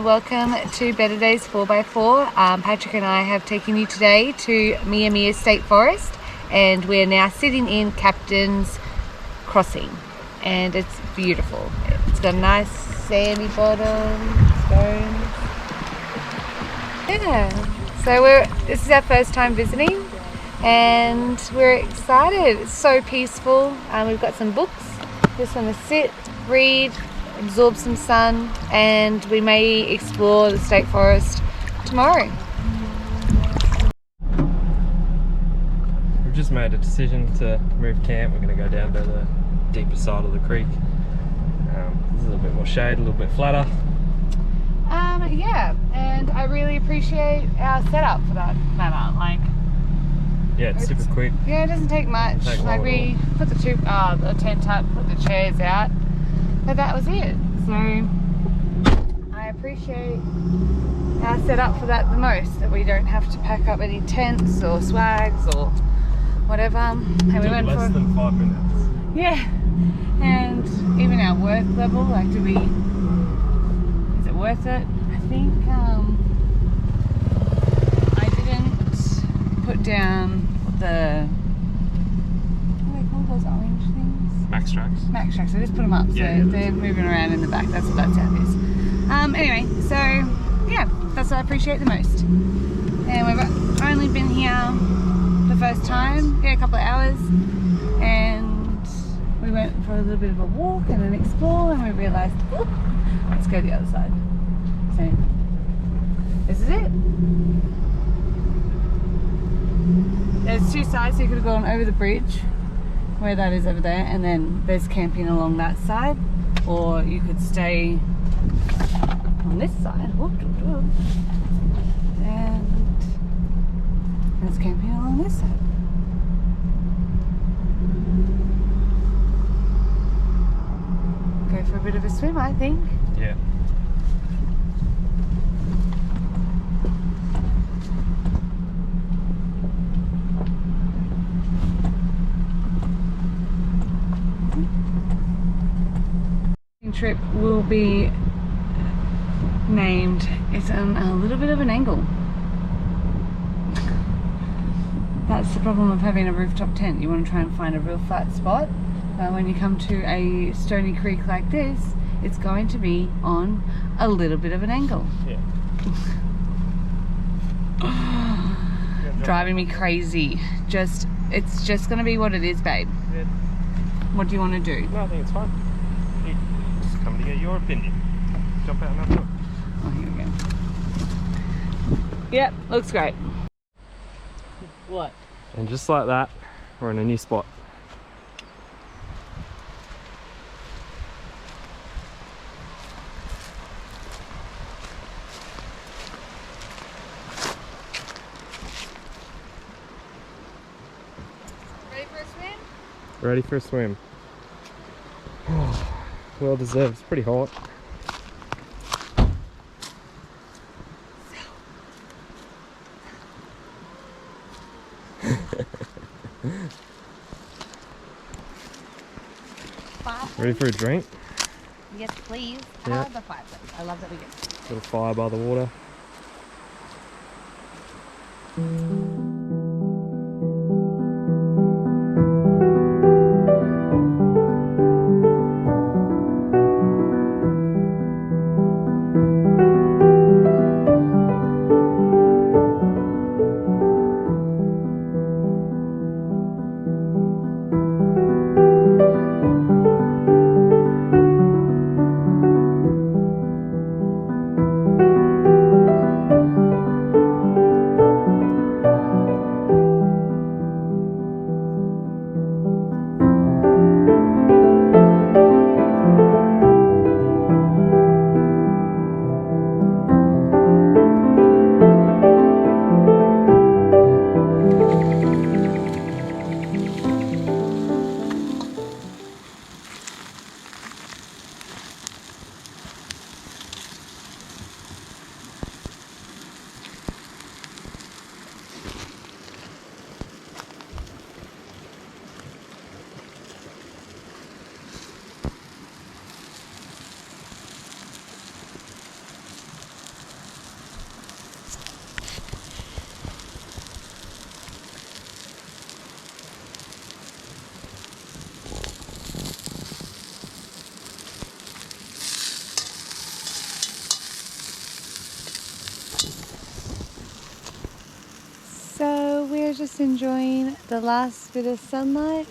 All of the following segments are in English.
welcome to Better Days 4x4. Patrick and I have taken you today to Mia State Forest, and we're now sitting in Captain's Crossing, and it's beautiful. It's got a nice sandy bottom, stones. Yeah, so this is our first time visiting, and we're excited. It's so peaceful. We've got some books. Just want to sit, read, absorb some sun, and we may explore the state forest tomorrow. We've just made a decision to move camp. We're going to go down to the deeper side of the creek. There's a little bit more shade, a little bit flatter. Yeah, and I really appreciate our setup for that matter. Like, yeah, it's super quick. Yeah, it doesn't take much. Like, we put the tent up, put the chairs out, but that was it. So I appreciate our setup for that the most, that we don't have to pack up any tents or swags or whatever. And we went less for than 5 minutes. Yeah, and even our work level, like, is it worth it? I think I didn't put down the, what do they call those orange things? Max tracks. Max tracks. I just put them up, so yeah, they're moving around in the back. That's what that sound is. Anyway, so yeah, that's what I appreciate the most. And we've only been here the first time, a couple of hours, and we went for a little bit of a walk and an explore, and we realised, let's go the other side. So this is it. There's two sides, so you could have gone over the bridge, where that is over there, and then there's camping along that side, or you could stay on this side, and there's camping along this side. Go for a bit of a swim, I think. Yeah. Trip will be named, it's on a little bit of an angle. That's the problem of having a rooftop tent. You want to try and find a real flat spot. When you come to a stony creek like this, it's going to be on a little bit of an angle. Yeah. Driving me crazy. It's just going to be what it is, babe. Yeah. What do you want to do? No, I think it's fine. Just coming to get your opinion. Jump out and have a look. Oh, here we go. Yep, looks great. What? And just like that, we're in a new spot. Ready for a swim? Ready for a swim. Well deserved. It's pretty hot. Ready for a drink? Yes, please. Yeah. The fireplace. I love that we get Little fire by the water. just enjoying the last bit of sunlight.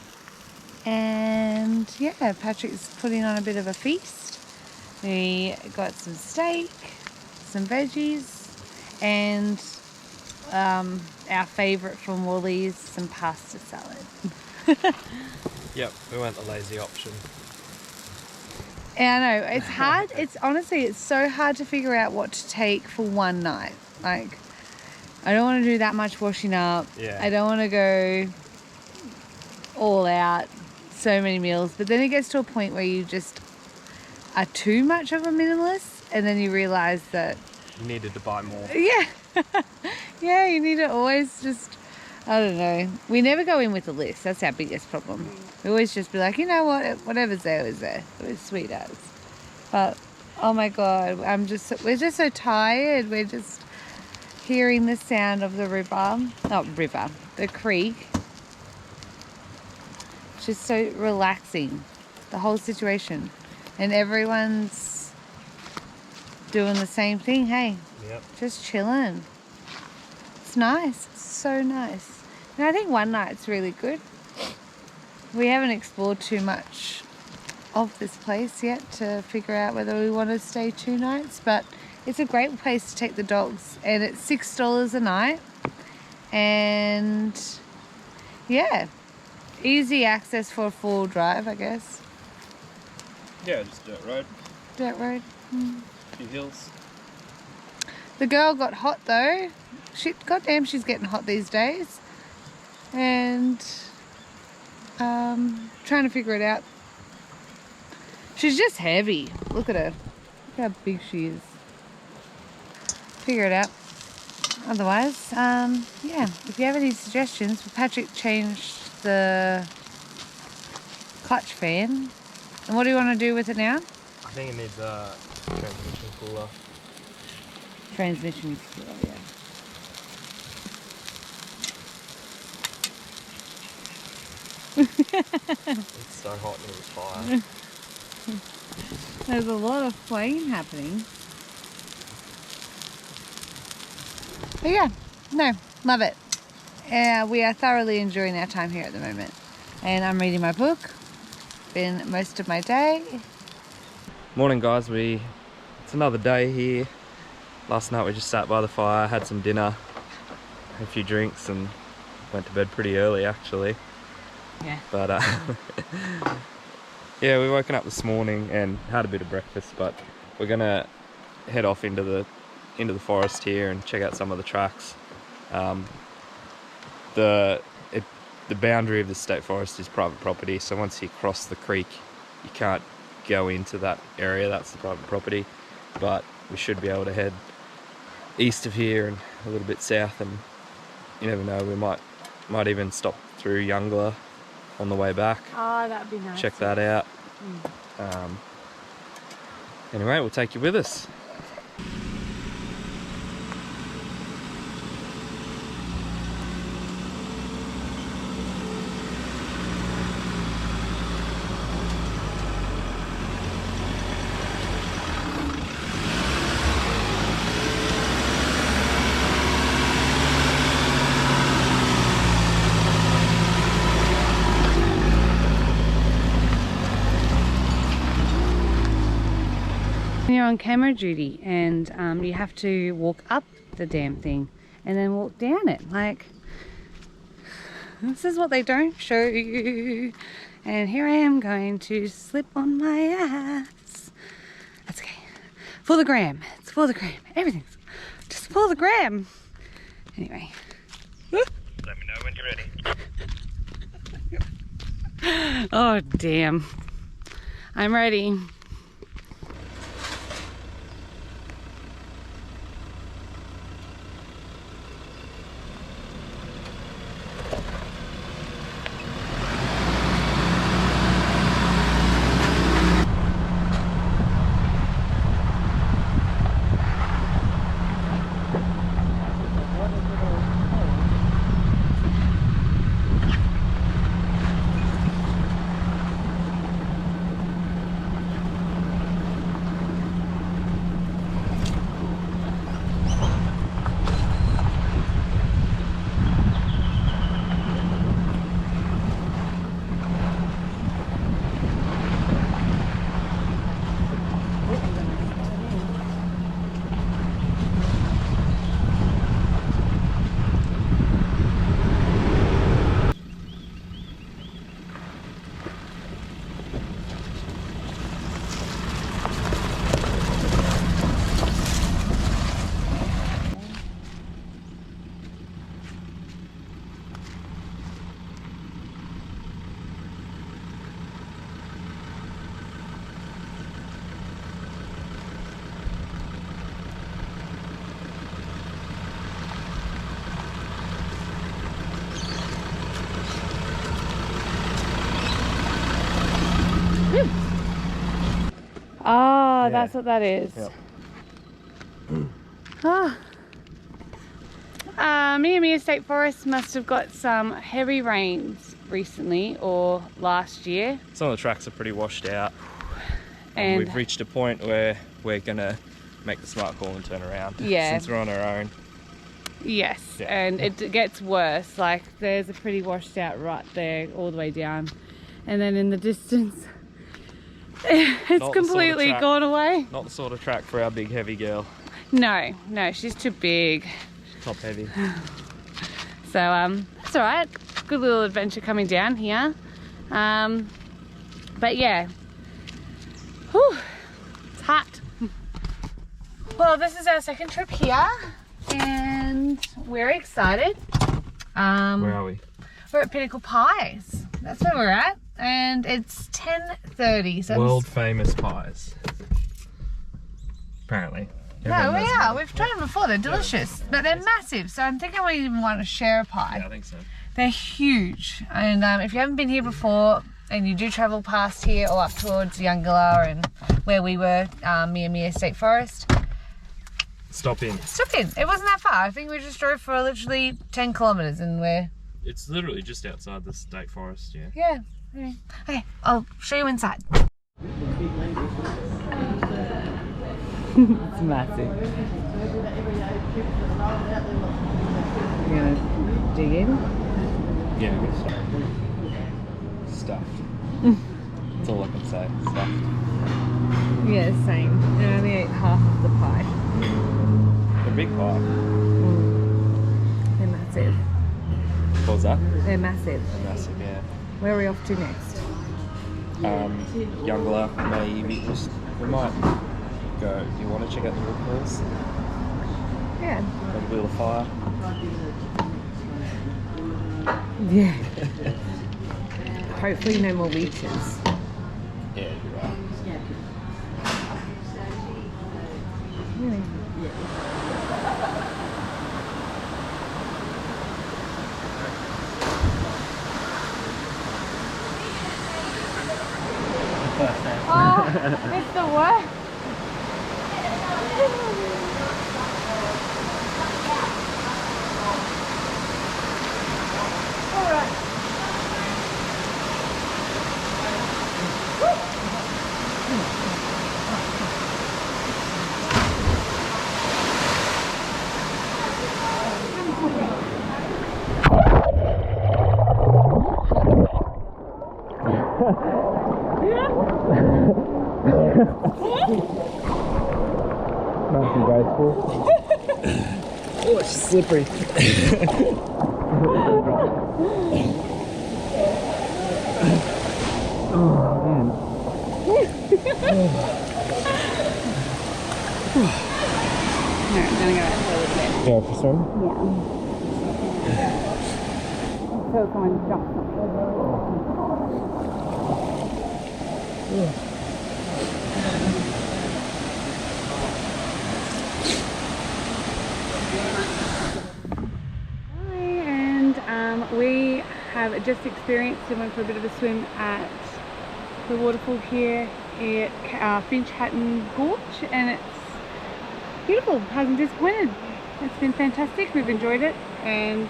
And yeah, Patrick's putting on a bit of a feast. We got some steak, some veggies, and our favourite from Woolies, some pasta salad. Yep, we went the lazy option. And I know, it's hard. It's so hard to figure out what to take for one night. Like, I don't want to do that much washing up. Yeah. I don't want to go all out, so many meals. But then it gets to a point where you just are too much of a minimalist, and then you realise that You needed to buy more. yeah, yeah, you need to always just, I don't know. We never go in with a list. That's our biggest problem. We always just be like, you know what, whatever's there is there. It was sweet as. But oh my God, we're just so tired. We're just hearing the sound of the the creek. It's just so relaxing, the whole situation, and everyone's doing the same thing. Hey, Yep. just chilling. It's nice. It's so nice. And I think one night's really good. We haven't explored too much of this place yet to figure out whether we want to stay 2 nights, but it's a great place to take the dogs, and it's $6 a night, and yeah, easy access for a 4-wheel drive, I guess. Yeah, just dirt road. Dirt road. A few hills. The girl got hot though. Goddamn, she's getting hot these days. And trying to figure it out. She's just heavy. Look at her. Look how big she is. Figure it out. Otherwise, yeah, if you have any suggestions, Patrick changed the clutch fan. And what do you want to do with it now? I think it needs a transmission cooler. Transmission cooler, yeah. It's so hot near the fire. There's a lot of flame happening. But yeah, no, love it. We are thoroughly enjoying our time here at the moment. And I'm reading my book. Been most of my day. Morning guys, it's another day here. Last night we just sat by the fire, had some dinner, a few drinks, and went to bed pretty early actually. Yeah. But yeah, we woken up this morning and had a bit of breakfast, but we're gonna head off into the forest here and check out some of the tracks. The boundary of the state forest is private property, so once you cross the creek you can't go into that area. That's the private property, but we should be able to head east of here and a little bit south, and you never know, we might even stop through Eungella on the way back. Oh, that'd be nice. Check that out. Anyway, we'll take you with us. You're on camera duty, and you have to walk up the damn thing and then walk down it. Like, this is what they don't show you. And here I am going to slip on my ass. That's okay. For the gram. It's for the gram. Everything's just for the gram. Anyway. Let me know when you're ready. Oh, damn. I'm ready. Yeah. that's what that is. Yep. Mia State Forest must have got some heavy rains recently or last year. Some of the tracks are pretty washed out. And we've reached a point where we're gonna make the smart call and turn around. Yeah. Since we're on our own. yes, Yeah. and it gets worse. Like there's a pretty washed out rut there all the way down. And then in the distance, it's completely gone away. Not the sort of track for our big heavy girl. No, she's too big. Top heavy. So that's all right. Good little adventure coming down here. But yeah, whew, it's hot. Well, this is our second trip here, and we're excited. Where are we? We're at Pinnacle Pies. That's where we're at, and it's 10:30. So World famous pies. Apparently. no, Everyone we knows are. about We've tried them before. They're delicious, but they're massive. So I'm thinking we even want to share a pie. Yeah, I think so. They're huge, and if you haven't been here before and you do travel past here or up towards Eungella and where we were, Mia State Forest, Stop in. stop in. It wasn't that far. I think we just drove for literally 10 kilometres and we're... It's literally just outside the state forest, yeah. Yeah. Okay, I'll show you inside. It's massive. You're gonna dig in? Yeah, good stuff. Stuffed. That's all I can say. Stuffed. Yeah, same. I only ate half of the pie. A big pie. They're massive. What was that? They're massive. Massive, yeah. Where are we off to next? Eungella, maybe we might go. Do you want to check out the waterfalls? Yeah. Got a wheel of fire. Yeah. Hopefully no more leeches. Yeah, you're right. Really? Oh, it's the worst. All right. Nice and graceful. Oh, it's slippery. Oh, man. No, I'm gonna go out for a little bit. Yeah, for some? Yeah. So someone jumped something. Hi, and we have just experienced and went for a bit of a swim at the waterfall here at Finch Hatton Gorge, and it's beautiful. Hasn't disappointed. It's been fantastic. We've enjoyed it, and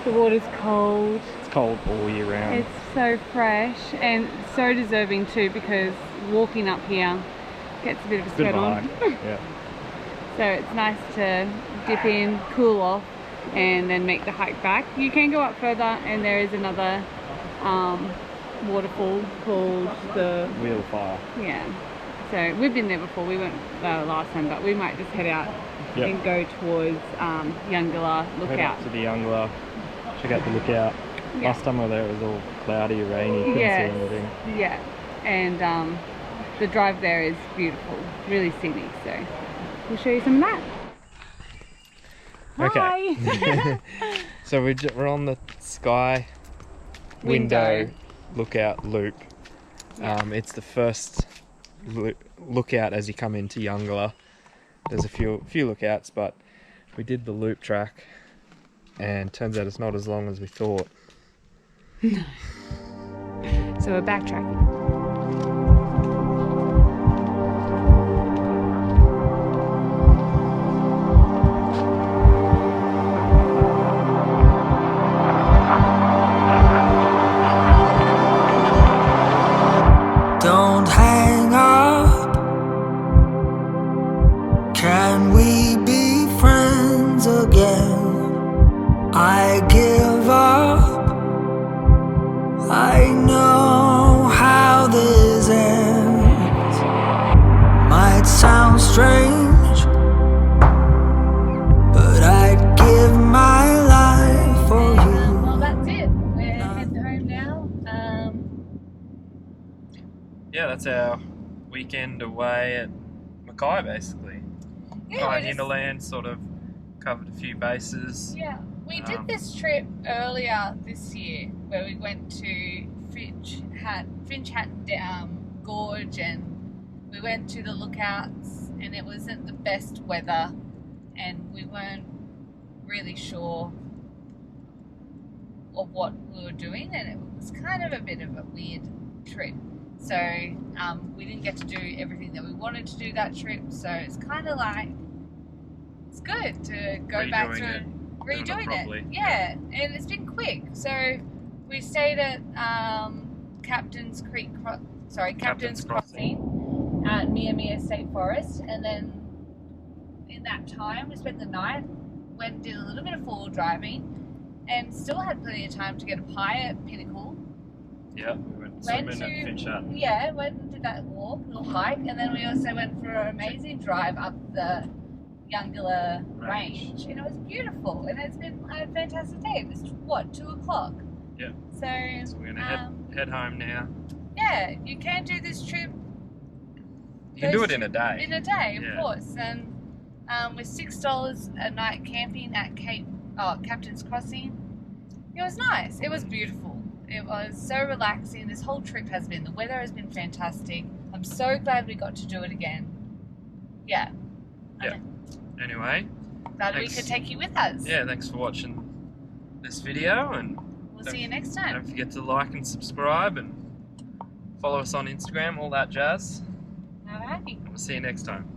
the water's cold. It's cold all year round. It's so fresh and so deserving too, because walking up here gets a bit of a sweat on. Yeah. So it's nice to dip in, cool off, and then make the hike back. You can go up further, and there is another waterfall called the Wheel of fire. Yeah. So we've been there before. We went last time, but we might just head out and go towards Eungella Head Lookout. up to the Eungella, check out the lookout. Yeah. Last time we were there, it was all cloudy, rainy, couldn't see anything. Yeah, and the drive there is beautiful, really scenic. So we'll show you some of that. Okay. Hi. So we're on the sky window lookout loop. It's the first lookout as you come into Eungella. There's a few lookouts, but we did the loop track, and turns out it's not as long as we thought. So we're backtracking. know how this ends. Might sound strange, but I'd give my life for you. Well, that's it. We're heading home now. Yeah, that's our weekend away at Mackay, basically. Yeah, Mackay Hinterland, sort of covered a few bases. Yeah, we did this trip earlier this year where we went to Finch Hatton Gorge, and we went to the lookouts, and it wasn't the best weather, and we weren't really sure of what we were doing, and it was kind of a bit of a weird trip. So we didn't get to do everything that we wanted to do that trip, so it's kind of like, it's good to go back to redoing it. Yeah, and it's been quick. So we stayed at Captain's Crossing at Mia State Forest, and then in that time we spent the night, went and did a little bit of four-wheel driving, and still had plenty of time to get a pie at Pinnacle. Yeah, we went swimming at Finch Hatton. Yeah, went and did that little hike, and then we also went for an amazing drive up the Eungella range, and it was beautiful, and it's been a fantastic day. It was, what, 2 o'clock? Yeah. So we're gonna head home now. Yeah, you can do this trip. You can do it in a day. In a day, of course. And with $6 a night camping at Captain's Crossing, it was nice. It was beautiful. It was so relaxing. This whole trip has been. The weather has been fantastic. I'm so glad we got to do it again. Yeah. Yeah. Anyway, glad we could take you with us. Yeah, thanks for watching this video, and we'll see you next time. Don't forget to like and subscribe and follow us on Instagram, all that jazz. Alright. And we'll see you next time.